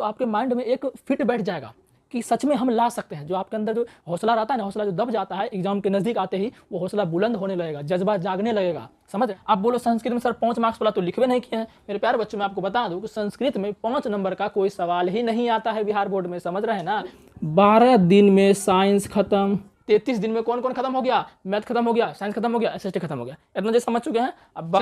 तो आपके माइंड में एक फिट बैठ जाएगा कि सच में हम ला सकते हैं। जो आपके अंदर जो हौसला रहता है ना, हौसला जो दब जाता है एग्जाम के नज़दीक आते ही, वो हौसला बुलंद होने लगेगा, जज्बा जागने लगेगा। समझ रहे? आप बोलो संस्कृत में सर 5 मार्क्स वाला तो लिखवे नहीं किए हैं। मेरे प्यारे बच्चों, मैं आपको बता दूं कि संस्कृत में 5 नंबर का कोई सवाल ही नहीं आता है बिहार बोर्ड में। समझ रहे हैं ना? 12 दिन में साइंस खत्म, 33 दिन में कौन कौन खत्म हो गया? मैथ खत्म हो गया, साइंस खत्म हो गया, एसएसटी खत्म हो गया। इतना जो समझ चुके हैं। अब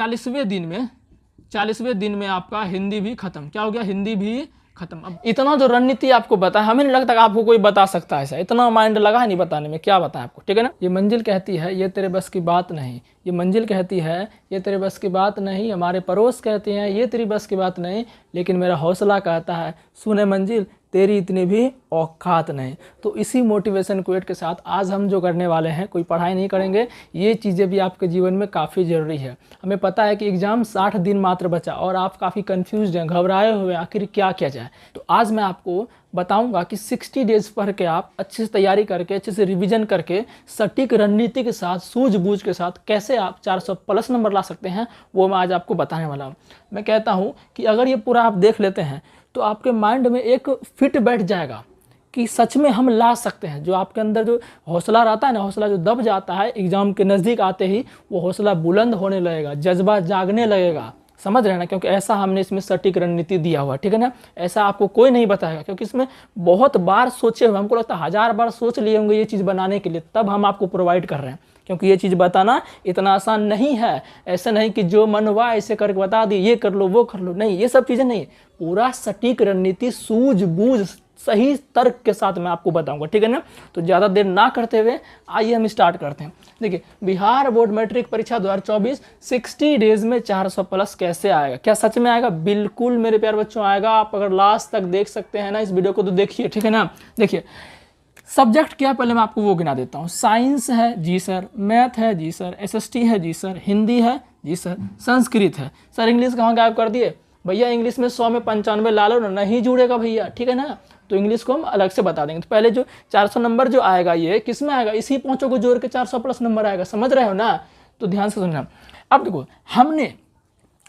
40वें दिन में आपका हिंदी भी खत्म। क्या हो गया? हिंदी भी खत्म। अब इतना जो रणनीति आपको बता, हमें नहीं लगता कि आपको कोई बता सकता है ऐसा। इतना माइंड लगा है नहीं बताने में, क्या बताएं आपको, ठीक है ना? ये मंजिल कहती है ये तेरे बस की बात नहीं, ये मंजिल कहती है ये तेरे बस की बात नहीं, हमारे पड़ोस कहते हैं ये तेरी बस की बात नहीं, लेकिन मेरा हौसला कहता है सुने मंजिल तेरी इतनी भी औकात नहीं। तो इसी मोटिवेशन क्वेट के साथ आज हम जो करने वाले हैं, कोई पढ़ाई नहीं करेंगे, ये चीज़ें भी आपके जीवन में काफ़ी ज़रूरी है। हमें पता है कि एग्ज़ाम 60 दिन मात्र बचा और आप काफ़ी कंफ्यूज हैं, घबराए हुए, आखिर क्या किया जाए। तो आज मैं आपको बताऊंगा कि 60 डेज पढ़ के आप अच्छे से तैयारी करके, अच्छे से रिवीजन करके, सटीक रणनीति के साथ, सूझबूझ के साथ कैसे आप 400 प्लस नंबर ला सकते हैं, वो मैं आज आपको बताने वाला हूँ। मैं कहता हूँ कि अगर ये पूरा आप देख लेते हैं तो आपके माइंड में एक फिट बैठ जाएगा कि सच में हम ला सकते हैं। जो आपके अंदर जो हौसला रहता है ना, हौसला जो दब जाता है एग्जाम के नज़दीक आते ही, वो हौसला बुलंद होने लगेगा, जज्बा जागने लगेगा। समझ रहे हैं ना? क्योंकि ऐसा हमने इसमें सटीक रणनीति दिया हुआ, ठीक है ना? ऐसा आपको कोई नहीं बताएगा, क्योंकि इसमें बहुत बार सोचे हुए, हमको लगता है 1000 बार सोच लिए होंगे ये चीज़ बनाने के लिए, तब हम आपको प्रोवाइड कर रहे हैं। क्योंकि ये चीज़ बताना इतना आसान नहीं है। ऐसा नहीं कि जो मन हुआ ऐसे करके बता दी, ये कर लो वो कर लो, नहीं, ये सब चीज़ें नहीं। पूरा सटीक रणनीति, सूझबूझ, सही तर्क के साथ मैं आपको बताऊंगा, ठीक है ना? तो ज़्यादा देर ना करते हुए आइए हम स्टार्ट करते हैं। देखिए, बिहार बोर्ड मैट्रिक परीक्षा 2024 60 डेज में 400 प्लस कैसे आएगा? क्या सच में आएगा? बिल्कुल मेरे प्यारे बच्चों आएगा। आप अगर लास्ट तक देख सकते हैं ना इस वीडियो को तो देखिए, ठीक है ना? देखिए, सब्जेक्ट क्या, पहले मैं आपको वो गिना देता हूँ। साइंस है जी सर, मैथ है जी सर, एसएसटी है जी सर, हिंदी है जी सर, संस्कृत है सर। इंग्लिश कहाँ गायब कर दिए भैया? इंग्लिश में 100 में 95 ला लो ना, नहीं जुड़ेगा भैया, ठीक है ना? तो इंग्लिश को हम अलग से बता देंगे। तो पहले जो 400 नंबर जो आएगा, ये किस में आएगा? इसी पांचों को जोड़ के 400 प्लस नंबर आएगा। समझ रहे हो ना? तो ध्यान से सुनना। अब देखो,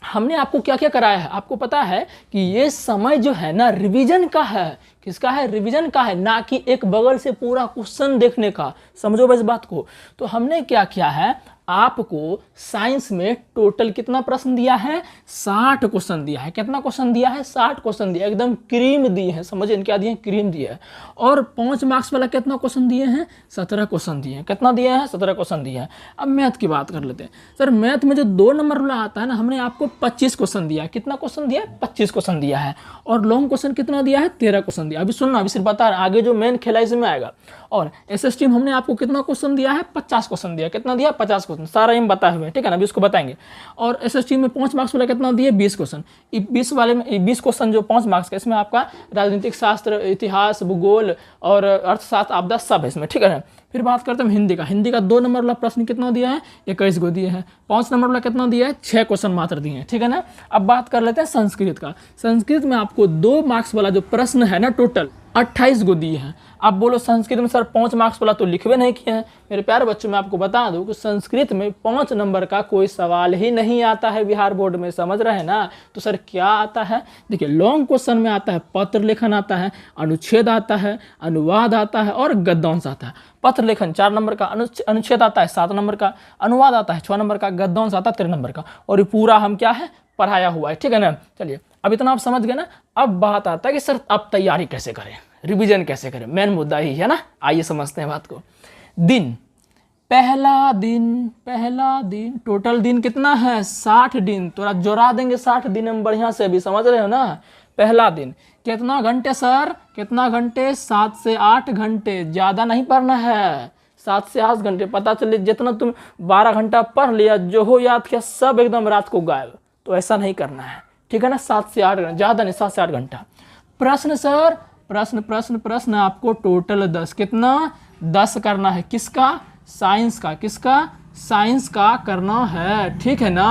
हमने आपको क्या क्या कराया है। आपको पता है कि ये समय जो है ना रिवीजन का है। किसका है? रिवीजन का है, ना कि एक बगल से पूरा क्वेश्चन देखने का। समझो बस बात को। तो हमने क्या किया है, आपको साइंस में टोटल कितना प्रश्न दिया है? 60 क्वेश्चन दिया है। कितना क्वेश्चन दिया है? 60 क्वेश्चन दिया, एकदम क्रीम दिए हैं। समझिए क्या दिए हैं? क्रीम दिए है। और 5 मार्क्स वाला कितना क्वेश्चन दिए हैं? 17 क्वेश्चन दिए हैं। कितना दिए हैं? 17 क्वेश्चन दिए हैं। अब मैथ की बात कर लेते हैं। सर मैथ में जो 2 नंबर वाला आता है ना, हमने आपको 25 क्वेश्चन दिया है। कितना क्वेश्चन दिया है? 25 क्वेश्चन दिया है। और लॉन्ग क्वेश्चन कितना दिया है? 13 क्वेश्चन दिया। अभी सुनना, अभी सिर्फ बता रहा, आगे जो मेन खेला इसमें आएगा। और एसएसटी में हमने आपको कितना क्वेश्चन दिया है? 50 क्वेश्चन दिया। कितना दिया? 50 क्वेश्चन। सारा हम बताए हुए हैं, ठीक है ना? अभी उसको बताएंगे। और एसएसटी में 5 मार्क्स वाला कितना दिए? 20 क्वेश्चन। 20 वाले में 20 क्वेश्चन जो 5 मार्क्स का, इसमें आपका राजनीतिक शास्त्र, इतिहास, भूगोल और अर्थशास्त्र, आपदा सब है इसमें, ठीक है ना? फिर बात करते हैं हिंदी का। हिंदी का 2 नंबर वाला प्रश्न कितना दिया है? 21 को दिए हैं। 5 नंबर वाला कितना दिया है? 6 क्वेश्चन मात्र दिए हैं, ठीक है ना? अब बात कर लेते हैं संस्कृत का। संस्कृत में आपको 2 मार्क्स वाला जो प्रश्न है ना, टोटल 28 को दिए हैं। आप बोलो संस्कृत में सर 5 मार्क्स वाला तो लिखवे नहीं किए हैं। मेरे प्यारे बच्चों, मैं आपको बता दूं कि संस्कृत में 5 नंबर का कोई सवाल ही नहीं आता है बिहार बोर्ड में। समझ रहे हैं ना? तो सर क्या आता है? देखिए, लॉन्ग क्वेश्चन में आता है पत्र लेखन आता है, अनुच्छेद आता है, अनुवाद आता है और गद्यांश आता है। पत्र लेखन 4 नंबर का, अनुच्छेद आता है 7 नंबर का, अनुवाद आता है 6 नंबर का, गद्यांश आता है 13 नंबर का। और ये पूरा हम क्या है? पढ़ाया हुआ है, ठीक है ना? चलिए, अब इतना आप समझ गए ना। अब बात आता है कि सर अब तैयारी कैसे करें, रिवीजन कैसे करें। मेन मुद्दा ही है ना। आइए समझते हैं बात को। दिन, पहला दिन टोटल दिन कितना है? 60 दिन। थोड़ा जोड़ा देंगे 60 दिन हम बढ़िया से, भी समझ रहे हो ना? पहला दिन कितना घंटे सर? कितना घंटे? 7 से 8 घंटे। ज़्यादा नहीं पढ़ना है, 7 से 8 घंटे। पता चले जितना तुम 12 घंटा पढ़ लिया, जो हो याद किया सब एकदम रात को गायब, तो ऐसा नहीं करना है, ठीक है ना? 7 से 8 घंटा, ज़्यादा नहीं, 7 से 8 घंटा। प्रश्न सर, प्रश्न आपको टोटल 10। कितना? 10 करना है। किसका? साइंस का। किसका? साइंस का करना है, ठीक है ना?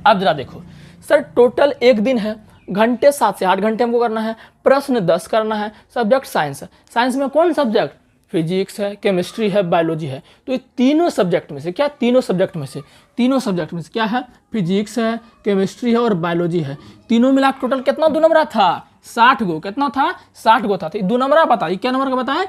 अब जरा देखो सर, टोटल 1 दिन है, घंटे 7 से 8 घंटे हमको करना है, प्रश्न 10 करना है, सब्जेक्ट साइंस है। साइंस में कौन सब्जेक्ट? फिजिक्स है, केमिस्ट्री है, बायोलॉजी है। तो ये तीनों सब्जेक्ट में से क्या? तीनों सब्जेक्ट में से क्या है? फिजिक्स है, केमिस्ट्री है और बायोलॉजी है। तीनों मिला टोटल कितना 2 नंबर था? 60 गो, कितना था 60 गो था। तो 2 नंबर बताइए क्या नंबर का बताएं,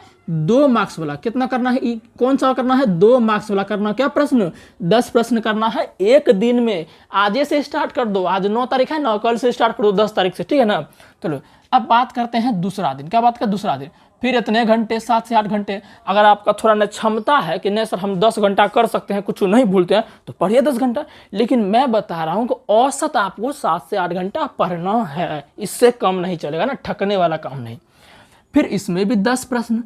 2 मार्क्स वाला। कितना करना है, कौन सा करना है, 2 मार्क्स वाला करना। क्या प्रश्न, 10 प्रश्न करना है एक दिन में। आज से स्टार्ट कर दो, आज 9 तारीख है ना, कल से स्टार्ट कर दो 10 तारीख से, ठीक है ना। चलो अब बात करते हैं दूसरा दिन। क्या बात कर, दूसरा दिन फिर इतने घंटे, 7 से 8 घंटे। अगर आपका थोड़ा न क्षमता है कि नहीं सर हम 10 घंटा कर सकते हैं, कुछ नहीं भूलते हैं, तो पढ़िए 10 घंटा। लेकिन मैं बता रहा हूँ कि औसत आपको 7 से 8 घंटा पढ़ना है, इससे कम नहीं चलेगा ना, ठकने वाला काम नहीं। फिर इसमें भी 10 प्रश्न,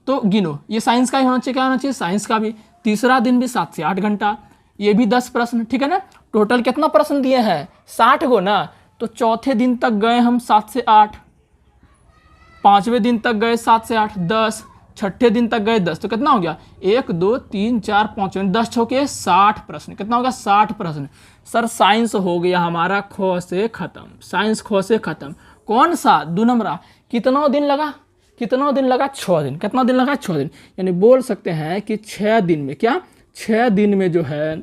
तो गिनो, ये साइंस का ही होना चाहिए। क्या होना चाहिए, साइंस का भी। तीसरा दिन भी 7 से 8 घंटा, ये भी 10 प्रश्न, ठीक है ना। टोटल कितना प्रश्न दिए हैं, 60 गो ना। तो चौथे दिन तक गए हम 7 से 8, पांचवें दिन तक गए 7 से 8, 10, छठे दिन तक गए 10, तो कितना हो गया 1 2 3 4 5 10 छके 60 प्रश्न। कितना होगा 60 प्रश्न। सर साइंस हो गया हमारा ख से खत्म, साइंस ख से खत्म। कौन सा, 2 नंबर। कितना दिन लगा, कितना दिन लगा, 6 दिन। कितना दिन लगा, 6 दिन। यानी बोल सकते हैं कि 6 दिन में, क्या 6 दिन में जो है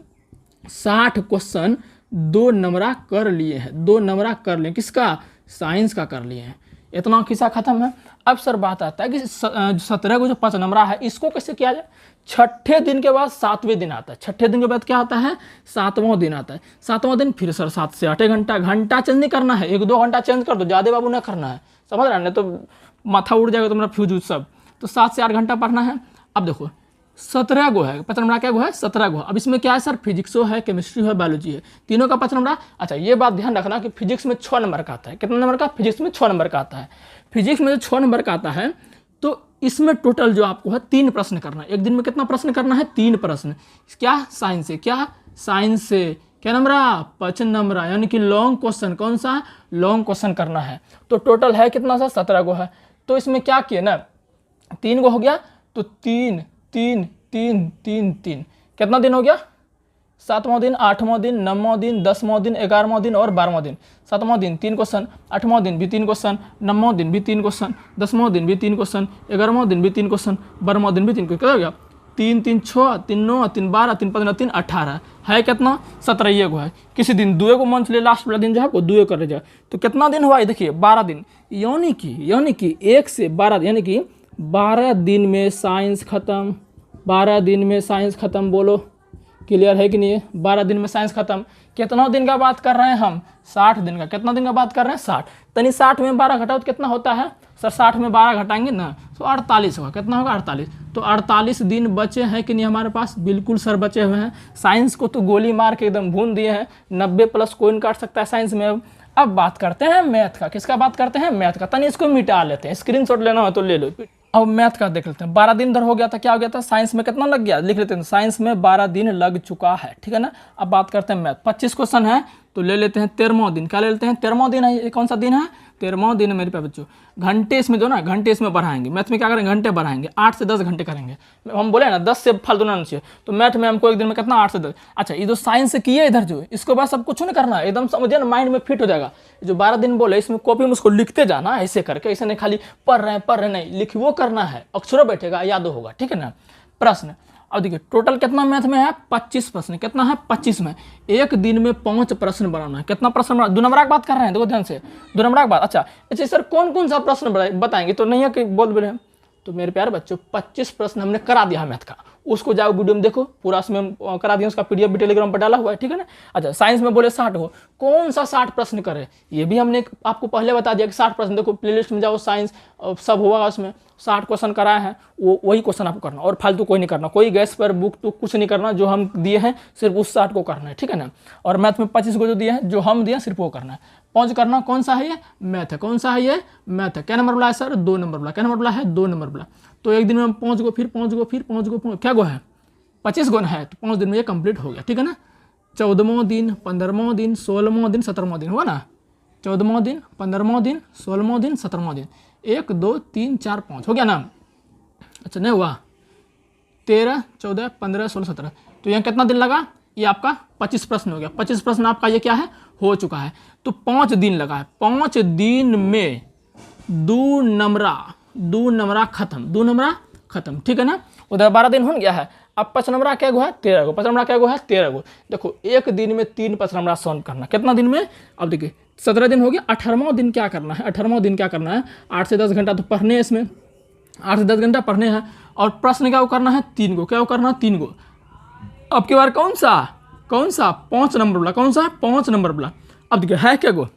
60 क्वेश्चन 2 नंबर कर लिए हैं, 2 नंबर कर लिए। किसका, साइंस का कर लिए हैं। इतना किस्सा खत्म है। अब सर बात आता है कि 17 को जो 5 नंबर है इसको कैसे किया जाए। छठे दिन के बाद 7वें दिन आता है, छठे दिन के बाद क्या आता है, 7वां दिन आता है। 7वां दिन फिर सर 7 से 8 घंटा, घंटा चेंज नहीं करना है, 1-2 घंटा चेंज कर दो, ज़्यादा बाबू ना करना है, समझ रहे हैं, नहीं तो माथा उड़ जाएगा तुम्हारा फ्यूज सब। तो 7 से 8 घंटा पढ़ना है। अब देखो 17 गो है, 5 नंबर क्या गो है, 17 गो। अब इसमें क्या है सर, फिजिक्सो है, केमिस्ट्री है, बायोलॉजी है, तीनों का 5 नंबर। अच्छा ये बात ध्यान रखना कि फिजिक्स में 6 नंबर का आता है। कितना नंबर का, फिजिक्स में 6 नंबर का आता है। फिजिक्स में जो 6 नंबर का आता है तो इसमें टोटल जो आपको है 3 प्रश्न करना है। एक दिन में कितना प्रश्न करना है, 3 प्रश्न। क्या, साइंस से, क्या साइंस से क्या नंबर, 5 नंबर, यानी कि लॉन्ग क्वेश्चन। कौन सा, लॉन्ग क्वेश्चन करना है। तो टोटल है कितना सा, 17 गो है। तो इसमें क्या किए ना, 3 गो हो गया, तो 3 3 3 3 3 कितना दिन हो गया, 7वां दिन, 8वां दिन, 9वां दिन, 10वां दिन, 11वां दिन और 12वां दिन। 7वां दिन 3 क्वेश्चन, 8वां दिन भी 3 क्वेश्चन, 9वां दिन भी 3 क्वेश्चन, 10वां दिन भी 3 क्वेश्चन, 11वां दिन भी 3 क्वेश्चन, 12वां दिन भी 3 क्वेश्चन। कितना हो गया, 3 3 6 3 9 3 12 3 15 3 18 है। कितना, 17 गो है। किसी दिन 2 को मंथ ले, लास्ट वाला दिन जो है वो 2 कर जाए। तो कितना दिन हुआ, देखिए 12 दिन। यानी कि 1 से 12, यानी कि 12 दिन में साइंस खत्म, 12 दिन में साइंस खत्म। बोलो क्लियर है कि नहीं है, 12 दिन में साइंस खत्म। कितना दिन का बात कर रहे हैं हम, 60 दिन का। कितना दिन का बात कर रहे हैं, 60। तनी 60 में 12 घटाओ तो कितना होता है सर, 60 में 12 घटाएंगे ना तो 48 होगा। कितना होगा, 48। तो 48 दिन बचे हैं कि नहीं हमारे पास, बिल्कुल सर बचे हुए हैं। साइंस को तो गोली मार के एकदम भून दिए हैं, 90 प्लस कोई नहीं काट सकता है साइंस में। अब बात करते हैं मैथ का। किसका बात करते हैं, मैथ का। तनी इसको मिटा लेते हैं, स्क्रीनशॉट लेना हो तो ले लो। अब मैथ का देख लेते हैं। 12 दिन इधर हो गया था, क्या हो गया था, साइंस में कितना लग गया, लिख लेते हैं। साइंस में 12 दिन लग चुका है, ठीक है ना। अब बात करते हैं मैथ। 25 क्वेश्चन है तो ले लेते हैं 13वां दिन। क्या ले लेते हैं, 13वां दिन है। ये कौन सा दिन है, 13वां दिन है मेरे प्यारे बच्चों। घंटे इसमें जो ना, घंटे इसमें बढ़ाएंगे। मैथ में क्या करेंगे, घंटे बढ़ाएंगे, 8 से 10 घंटे करेंगे। हम बोले ना 10 से फालतू ना चाहिए, तो मैथ में हमको एक दिन में कितना, 8 से 10। अच्छा ये जो साइंस किए इधर जो, इसको बस सब कुछ नहीं करना है, एकदम समझिए ना, माइंड में फिट हो जाएगा। जो 12 दिन बोले इसमें कॉपी में उसको लिखते जाना ऐसे करके, ऐसे नहीं खाली पढ़ रहे नहीं, लिख वो करना है, अक्षरों बैठेगा, याद होगा, ठीक है ना। प्रश्न अब देखिए टोटल कितना मैथ में है, 25 प्रश्न। कितना है, 25 में। एक दिन में 5 प्रश्न बनाना है। कितना प्रश्न बना, 2 नंबर की बात कर रहे हैं, देखो ध्यान से, 2 नंबर की बात। अच्छा सर कौन कौन सा प्रश्न बताएंगे, तो नहीं है कि बोल रहे हैं। तो मेरे प्यारे बच्चों 25 प्रश्न हमने करा दिया मैथ का। उसको जाओ वीडियो में देखो, पूरा उसमें करा दिया, उसका पीडीएफ भी टेलीग्राम पर डाला हुआ है, ठीक है ना। अच्छा साइंस में बोले 60 हो, कौन सा 60 प्रश्न करे, ये भी हमने आपको पहले बता दिया कि 60 प्रश्न। देखो प्लेलिस्ट में जाओ, साइंस सब होगा उसमें, 60 क्वेश्चन कराए हैं, वो वही क्वेश्चन आपको करना, और फालतू कोई नहीं करना, कोई गैस पर बुक तो कुछ नहीं करना। जो हम दिए हैं सिर्फ उस 60 को करना है, ठीक है ना। और मैथ में 25 को जो दिया है, जो हम दिए सिर्फ वो करना है, 5 करना। कौन सा है ये, मैथ है। कौन सा है ये, मैथ है। क्या नंबर बोला है सर, 2 नंबर बोला। क्या नंबर बोला है, 2 नंबर बोला। तो एक दिन में 5 गो, फिर 5 गो, फिर 5 गो, क्या गो है, 25 गो है। तो 5 दिन में ये कंप्लीट हो गया, ठीक है ना। 14वां दिन, 15वां दिन, 16वां दिन, 17वां दिन हुआ ना। 14वां दिन, 15वां दिन, 16वां दिन, 17वां दिन, 1 2 3 4 5 हो गया ना। अच्छा नहीं हुआ, 13 14 15 16 17, तो यहाँ कितना दिन लगा, ये आपका 25 प्रश्न हो गया। 25 प्रश्न आपका ये क्या है, हो चुका है। तो 5 दिन लगा है। 5 दिन में 2 नंबर खत्म, 2 नंबर खत्म, ठीक है ना। उधर 12 दिन हो गया है। अब पचनमरा क्या गो है 13 गो, पचनमरा क्या गो है 13 गो। देखो एक दिन में 3 पचनमरा सॉल्व करना, कितना दिन में, अब देखिए 17 दिन हो गया, 18वां दिन क्या करना है, 18वां दिन क्या करना है, 8 से 10 घंटा तो पढ़ने हैं इसमें, 8 से 10 घंटा पढ़ने हैं, और प्रश्न क्या करना है 3 गो, क्या करना है 3 गो। अब की बार कौन सा 5 नंबर वाला, कौन सा 5 नंबर वाला। अब देखिए है क्या गो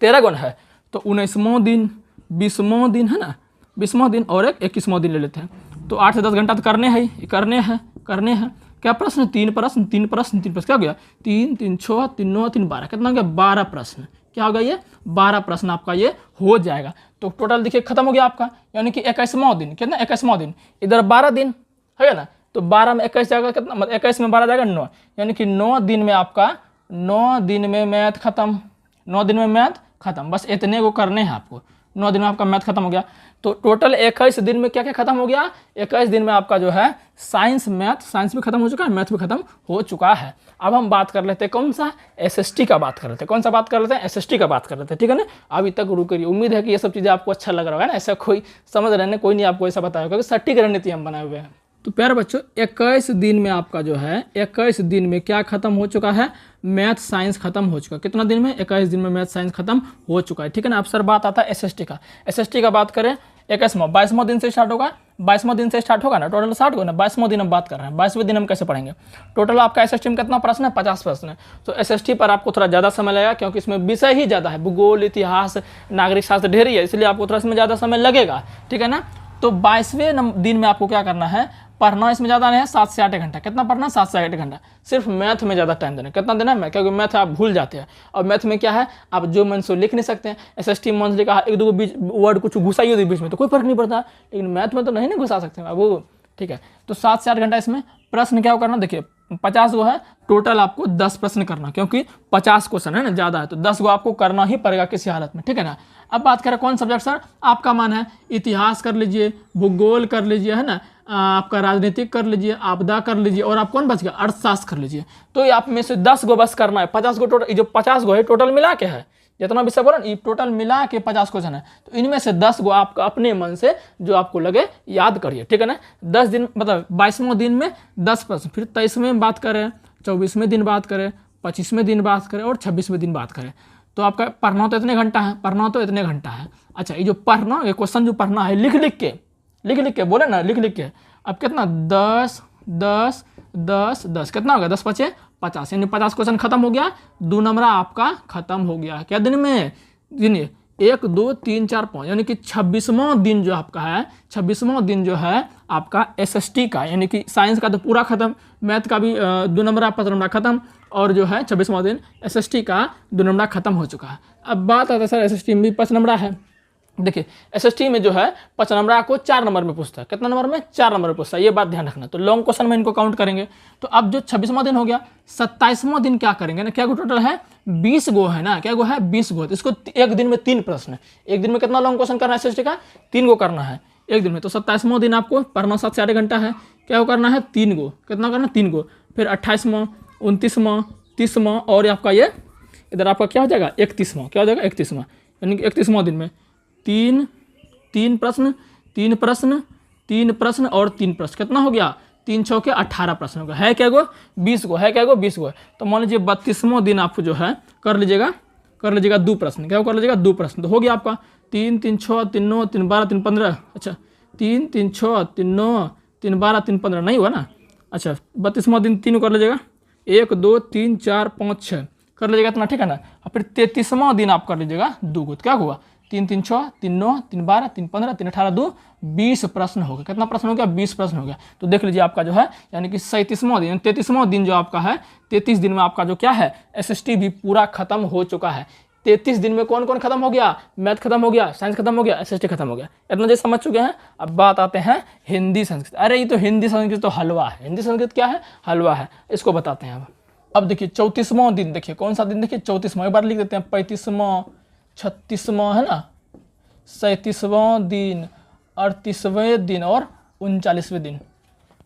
13 गो है, तो 19वां दिन, 20वां दिन है ना, 20वां दिन और एक 21वां दिन ले लेते हैं। तो 8 से 10 घंटा तो करने हैं। क्या प्रश्न 3 प्रश्न, 3 प्रश्न, 3 प्रश्न, क्या हो गया 3 3 6 3 9 3 12, कितना हो गया 12 प्रश्न। क्या होगा ये 12 प्रश्न आपका ये हो जाएगा। तो टोटल देखिए खत्म हो गया आपका, यानी कि 21वां दिन, कितना 21वां दिन, इधर 12 दिन है ना, तो 12 में 21 जाएगा कितना, मतलब 21 में 12 जाएगा 9, यानी कि 9 दिन में आपका 9 दिन में मैथ खत्म, 9 दिन में मैथ खत्म। बस इतने को करने हैं आपको, 9 दिन में आपका मैथ खत्म हो गया। तो टोटल 21 दिन में क्या क्या खत्म हो गया, 21 दिन में आपका जो है साइंस भी खत्म हो चुका है, मैथ भी खत्म हो चुका है। अब हम बात कर लेते हैं कौन सा, एसएसटी का बात कर लेते हैं, कौन सा बात कर लेते हैं, एसएसटी का बात कर लेते हैं, ठीक है ना। अभी तक रुक रही, उम्मीद है कि ये सब चीज़ें आपको अच्छा लग रहा है ना, ऐसा कोई समझ रहे हैं, कोई नहीं आपको ऐसा बताया, क्योंकि सटीक रणनीति हम बनाए हुए हैं। तो प्यारे बच्चों 21 दिन में आपका जो है 21 दिन में क्या खत्म हो चुका है, मैथ साइंस खत्म हो चुका है। कितना दिन में, 21 दिन में मैथ साइंस खत्म हो चुका है, ठीक है ना। अब सर बात आता है एसएसटी का। एसएसटी का बात करें 22वां दिन से स्टार्ट होगा, 22वां दिन से स्टार्ट होगा ना, टोटल 60 होगा ना, 22वां दिन हम बात कर रहे हैं। 22वें दिन हम कैसे पढ़ेंगे, टोटल आपका एसएसटी में कितना प्रश्न है, 50 प्रश्न है। तो एसएसटी पर आपको थोड़ा ज़्यादा समय लगेगा, क्योंकि इसमें विषय ही ज़्यादा है, भूगोल, इतिहास, नागरिक शास्त्र ढेर ही है, इसलिए आपको थोड़ा इसमें ज़्यादा समय लगेगा, ठीक है ना। तो 22वें दिन में आपको क्या करना है, पढ़ना इसमें ज़्यादा नहीं है, 7 से 8 घंटा। कितना पढ़ना, 7 से 8 घंटा। सिर्फ मैथ में ज़्यादा टाइम देना, कितना देना है, क्योंकि मैथ आप भूल जाते हैं, और मैथ में क्या है, आप जो मन से लिख नहीं सकते हैं। एसएसटी मंथली का 1-2 बीच वर्ड कुछ घुसाइए बीच में तो कोई फर्क नहीं पड़ता, लेकिन मैथ में तो नहीं ना घुसा सकते बाबू, ठीक है। तो 7 से 8 घंटा इसमें प्रश्न क्या करना, देखिए 50 गो है टोटल, आपको 10 प्रश्न करना, क्योंकि 50 क्वेश्चन है ना, ज़्यादा है, तो 10 गो आपको करना ही पड़ेगा किसी हालत में, ठीक है ना। अब बात करें कौन सब्जेक्ट सर, आपका मन है इतिहास कर लीजिए, भूगोल कर लीजिए, है ना, आपका राजनीतिक कर लीजिए, आपदा कर लीजिए, और आप कौन बच गया, अर्थशास्त्र कर लीजिए। तो ये आप में से 10 गो बस करना है, 50 गो टोटल, जो 50 गो है टोटल मिला के है, जितना विषय बोला ये टोटल मिला के 50 क्वेश्चन है, तो इनमें से 10 गो आपका अपने मन से जो आपको लगे याद करिए, ठीक है ना। 10 दिन मतलब 22वां दिन में 10 प्रश्न, फिर 23वें बात करें, 24वें दिन बात करें, 25वें दिन बात करें, और 26वें दिन बात करें। तो आपका पढ़ना तो इतने घंटा है, अच्छा ये जो पढ़ना, ये क्वेश्चन जो पढ़ना है लिख लिख के बोले ना, लिख के। अब कितना 10 10 10 10, कितना हो गया 10 × 5 = 50, यानी 50 क्वेश्चन खत्म हो गया, 2 नंबर आपका खत्म हो गया। क्या दिन में, दिन 1 2 3 4 5, यानी कि 26वां दिन जो आपका है, 26वां दिन जो है आपका एसएसटी का, यानी कि साइंस का तो पूरा खत्म, मैथ का भी 2 नंबर 5 नंबर खत्म, और जो है 26वां दिन एसएसटी का 2 नंबर खत्म हो चुका है। अब बात आता है सर एसएसटी में भी 5 नंबर है। देखिए एसएसटी में जो है 5 नंबर को 4 नंबर में पूछता है, कितना नंबर में, 4 नंबर में पूछता है, ये बात ध्यान रखना। तो लॉन्ग क्वेश्चन में इनको काउंट करेंगे। तो अब जो 26वां दिन हो गया, 27वां दिन क्या करेंगे ना, क्या गो टोटल है 20 गो है ना, क्या गो है 20 गो। तो इसको एक दिन में 3 प्रश्न है, एक दिन में कितना लॉन्ग क्वेश्चन करना है एसएसटी का, 3 गो करना है एक दिन में। तो 27वां दिन आपको पढ़ना 7 से 8 घंटा है, क्या करना है 3 गो, कितना करना 3 गो। फिर 28वां 29वां 30वां, और आपका ये इधर आपका क्या हो जाएगा 31वां, क्या हो जाएगा 31वां, यानी कि 31वां दिन में 3 प्रश्न 3 प्रश्न 3 प्रश्न और 3 प्रश्न, कितना हो गया 3 × 6 = 18 प्रश्न हो गया। है क्या गो 20 गो, है क्या गो 20 गो। तो मान लीजिए 32वां दिन आप जो है कर लीजिएगा 2 प्रश्न, क्या कर लीजिएगा 2 प्रश्न। तो हो गया आपका 3 3 6 3 9 3 12 3 15, अच्छा 3 3 6 3 9 3 12 3 15 नहीं हुआ ना। अच्छा 32वां दिन 3 कर लीजिएगा, 1 2 3 4 5 6 कर लीजिएगा इतना, ठीक है ना। और फिर 33वां दिन आप कर लीजिएगा 2 गो, तो क्या हुआ 3 3 6 3 9 3 12 3 15 3 18 2 20 प्रश्न हो गया। कितना प्रश्न हो गया 20 प्रश्न हो गया। तो देख लीजिए आपका जो है यानी कि 37वां दिन 33वां दिन जो आपका है, 33 दिन में आपका जो क्या है एसएसटी भी पूरा खत्म हो चुका है। 33 दिन में कौन कौन खत्म हो गया, मैथ खत्म हो गया, साइंस खत्म हो गया, एसएसटी खत्म हो गया। इतना जो समझ चुके हैं। अब बात आते हैं हिंदी संस्कृत। अरे ये तो हिंदी संस्कृत तो हलवा है, हिंदी संस्कृत क्या है हलवा है, इसको बताते हैं। अब देखिए 34वां दिन, देखिए कौन सा दिन, देखिए 34वां, एक बार लिख देते हैं 35वां 36वां है ना, 37वां दिन 38वें दिन और 39वें दिन।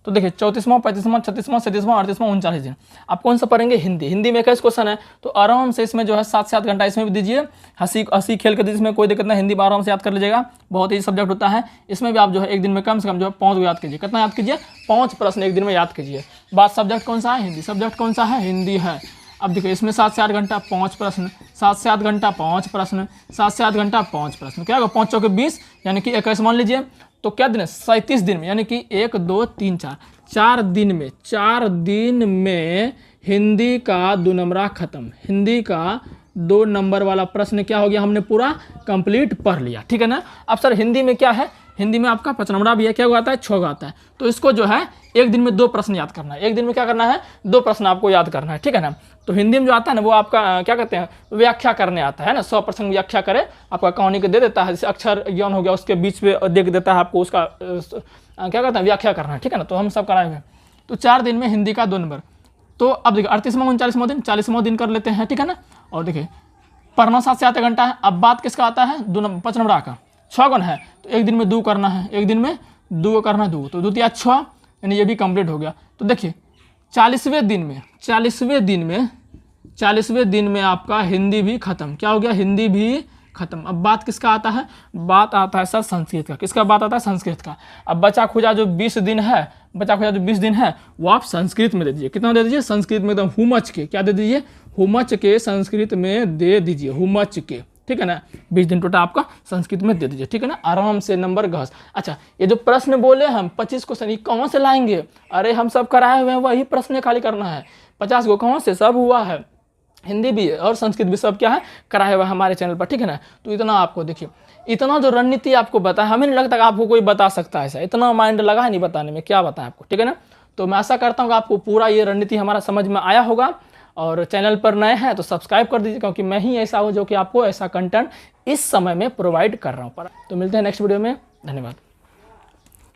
तो देखिए 34वां, 35वां, 36वां, 37वां, 38वां, 39 दिन। आप कौन सा पढ़ेंगे? हिंदी। हिंदी में 21 क्वेश्चन है, तो आराम से इसमें जो है 7 से 8 घंटा इसमें भी दीजिए, हंसी खेल के दीजिए, इसमें कोई दिक्कत नहीं, हिंदी में आराम से याद कर लीजिएगा, बहुत ही सब्जेक्ट होता है। इसमें भी आप जो है एक दिन में कम से कम जो है 5 को याद कीजिए। कितना याद कीजिए? 5 प्रश्न एक दिन में याद कीजिए। बात सब्जेक्ट कौन सा है? हिंदी। सब्जेक्ट कौन सा है? हिंदी है। अब देखिए इसमें 7 से 8 घंटा 5 प्रश्न, 7 से 8 घंटा 5 प्रश्न, 7 से 8 घंटा 5 प्रश्न, क्या होगा? 5 चौके 20, यानी कि 21 मान लीजिए। तो क्या दिन है? 37 दिन में, यानी कि 1 2 3 4, 4 दिन में, 4 दिन में हिंदी का 2 नंबरा खत्म। हिंदी का 2 नंबर वाला प्रश्न क्या हो गया? हमने पूरा कंप्लीट पढ़ लिया, ठीक है ना। अब सर हिंदी में क्या है? हिंदी में आपका 5 नंबरा भी है, क्या आता है? 6 आता है। तो इसको जो है एक दिन में 2 प्रश्न याद करना है। एक दिन में क्या करना है? 2 प्रश्न आपको याद करना है, ठीक है ना। तो हिंदी में जो आता है ना वो आपका क्या कहते हैं? व्याख्या करने आता है ना। 100% व्याख्या करे, आपका कहानी को दे देता है, जैसे अक्षर ज्ञान हो गया उसके बीच में देख देता है आपको, उसका क्या कहते हैं? व्याख्या करना है, ठीक है ना। तो हम सब कराए हुए हैं। तो 4 दिन में हिंदी का 2 नंबर। तो अब देखिए 38वां, 39वां दिन, 40वां दिन कर लेते हैं, ठीक है ना। और देखिए पढ़ना 7 से 8 घंटा है। अब बात किसका आता है? 5 नंबर का 6 गुण है, तो एक दिन में 2 करना है, एक दिन में 2 करना, 2 तो 2 × 6, यानी ये भी कंप्लीट हो गया। तो देखिए 40वें दिन में आपका हिंदी भी खत्म। क्या हो गया? हिंदी भी खत्म। अब बात किसका आता है? बात आता है सर संस्कृत का। किसका बात आता है? संस्कृत का। अब बचा खुचा जो 20 दिन है वो आप संस्कृत में दे दीजिए। कितना दे दीजिए? संस्कृत में एकदम हुमच के, क्या दे दीजिए? हुमच के संस्कृत में दे दीजिए, हुमच के, ठीक है ना। 20 दिन टोटल आपका संस्कृत में दे दीजिए, ठीक है ना। आराम से नंबर घस। अच्छा, ये जो प्रश्न बोले हम 25 क्वेश्चन, ये कहाँ से लाएंगे? अरे हम सब कराए हुए हैं, वही प्रश्न खाली करना है। 50 को कहाँ से? सब हुआ है, हिंदी भी और संस्कृत भी सब क्या है? कराया हुआ है हमारे चैनल पर, ठीक है ना। तो इतना आपको देखिए, इतना जो रणनीति आपको बताया, हमें नहीं लगता कि आपको कोई बता सकता है ऐसा, इतना माइंड लगा है नहीं बताने में, क्या बताएं आपको, ठीक है ना। तो मैं आशा करता हूँ कि आपको पूरा ये रणनीति हमारा समझ में आया होगा। और चैनल पर नए हैं तो सब्सक्राइब कर दीजिए, क्योंकि मैं ही ऐसा हूँ जो कि आपको ऐसा कंटेंट इस समय में प्रोवाइड कर रहा हूँ। तो मिलते हैं नेक्स्ट वीडियो में, धन्यवाद।